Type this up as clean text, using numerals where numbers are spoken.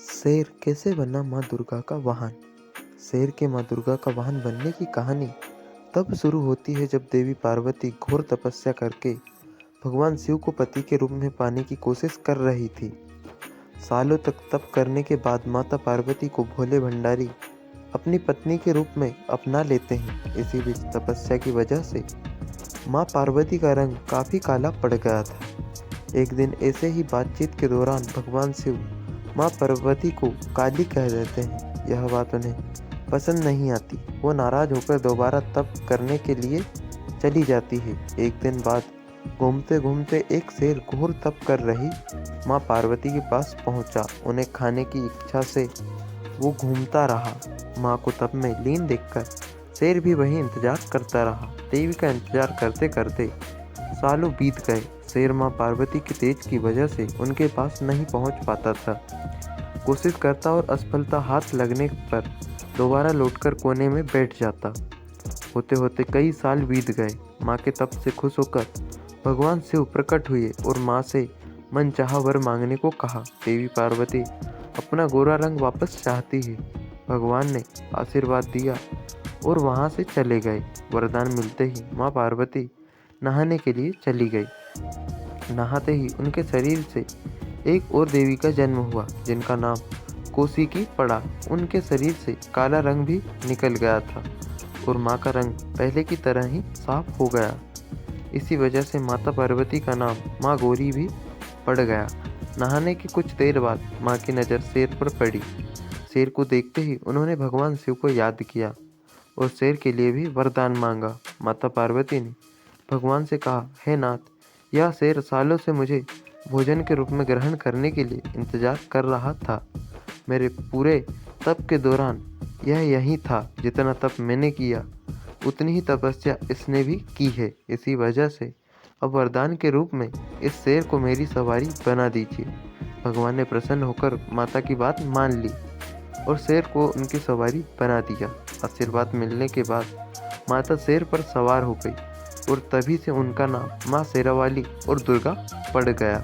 शेर कैसे बना माँ दुर्गा का वाहन। शेर के माँ दुर्गा का वाहन बनने की कहानी तब शुरू होती है जब देवी पार्वती घोर तपस्या करके भगवान शिव को पति के रूप में पाने की कोशिश कर रही थी। सालों तक तप करने के बाद माता पार्वती को भोले भंडारी अपनी पत्नी के रूप में अपना लेते हैं। इसी बीच तपस्या की वजह से माँ पार्वती का रंग काफी काला पड़ गया था। एक दिन ऐसे ही बातचीत के दौरान भगवान शिव माँ पार्वती को काली कह देते हैं। यह बात उन्हें पसंद नहीं आती। वो नाराज होकर दोबारा तप करने के लिए चली जाती है। एक दिन बाद घूमते घूमते एक शेर घोर तप कर रही माँ पार्वती के पास पहुंचा। उन्हें खाने की इच्छा से वो घूमता रहा। माँ को तप में लीन देखकर शेर भी वही इंतजार करता रहा। देवी का इंतजार करते करते सालों बीत गए। शेर माँ पार्वती के तेज की वजह से उनके पास नहीं पहुंच पाता था। कोशिश करता और असफलता हाथ लगने पर दोबारा लौटकर कोने में बैठ जाता। होते होते कई साल बीत गए। माँ के तप से खुश होकर भगवान शिव प्रकट हुए और माँ से मनचाहा वर मांगने को कहा। देवी पार्वती अपना गोरा रंग वापस चाहती है। भगवान ने आशीर्वाद दिया और वहाँ से चले गए। वरदान मिलते ही माँ पार्वती नहाने के लिए चली गई। नहाते ही उनके शरीर से एक और देवी का जन्म हुआ जिनका नाम कौशिकी पड़ा। उनके शरीर से काला रंग भी निकल गया था और माँ का रंग पहले की तरह ही साफ हो गया। इसी वजह से माता पार्वती का नाम माँ गौरी भी पड़ गया। नहाने की कुछ देर बाद माँ की नज़र शेर पर पड़ी। शेर को देखते ही उन्होंने भगवान शिव को याद किया और शेर के लिए भी वरदान मांगा। माता पार्वती ने भगवान से कहा, हे नाथ, यह शेर सालों से मुझे भोजन के रूप में ग्रहण करने के लिए इंतजार कर रहा था। मेरे पूरे तप के दौरान यह यही था। जितना तप मैंने किया उतनी ही तपस्या इसने भी की है। इसी वजह से अब वरदान के रूप में इस शेर को मेरी सवारी बना दीजिए। भगवान ने प्रसन्न होकर माता की बात मान ली और शेर को उनकी सवारी बना दिया। आशीर्वाद मिलने के बाद माता शेर पर सवार हो गई और तभी से उनका नाम माँ शेरावाली और दुर्गा पड़ गया।